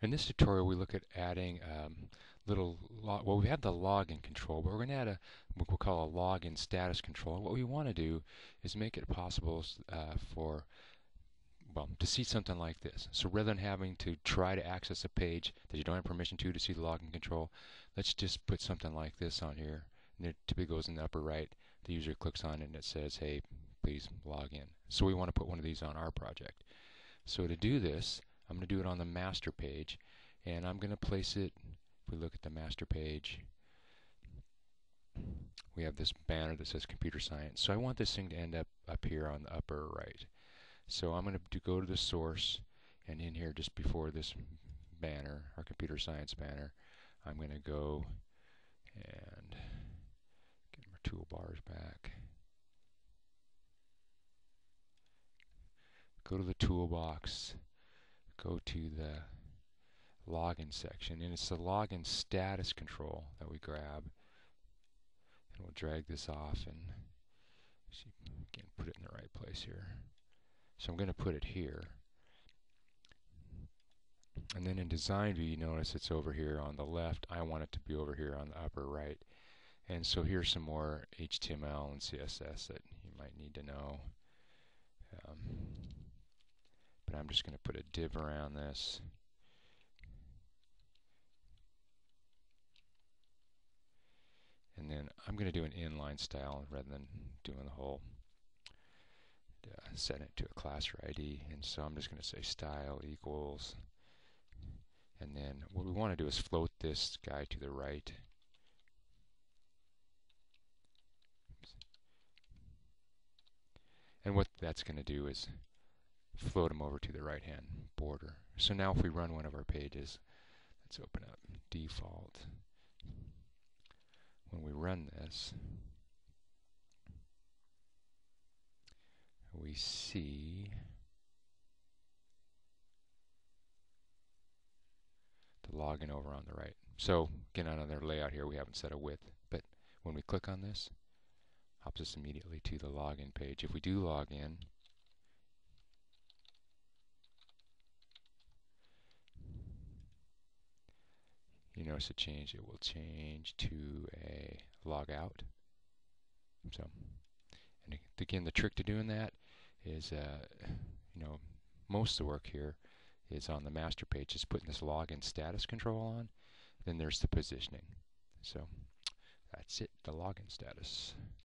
In this tutorial, we look at adding well, we have the login control, but we're going to add what we'll call a login status control. What we want to do is make it possible to see something like this. So rather than having to try to access a page that you don't have permission to see the login control, let's just put something like this on here. And it typically goes in the upper right. The user clicks on it and it says, hey, please log in. So we want to put one of these on our project. So to do this, I'm going to do it on the master page, and I'm going to place it. If we look at the master page, we have this banner that says computer science. So I want this thing to end up here on the upper right. So I'm going to go to the source, and in here just before this banner, our computer science banner, I'm going to go and get my toolbars back. Go to the toolbox, go to the login section, and it's the login status control that we grab, and we'll drag this off and see, again, put it in the right place here. So I'm going to put it here, and then in design view you notice it's over here on the left. I want it to be over here on the upper right. And so here's some more HTML and CSS that you might need to know. But I'm just going to put a div around this. And then I'm going to do an inline style rather than doing the whole setting it to a class or ID. And so I'm just going to say style equals. And then what we want to do is float this guy to the right. And what that's going to do is float them over to the right hand border. So now if we run one of our pages, let's open up default. When we run this, we see the login over on the right. So again, on their layout here, we haven't set a width, but when we click on this, hops us immediately to the login page. If we do log in, you notice it changed. It will change to a log out. So, and again, the trick to doing that is, most of the work here is on the master page, just putting this login status control on. Then there's the positioning. So that's it, the login status.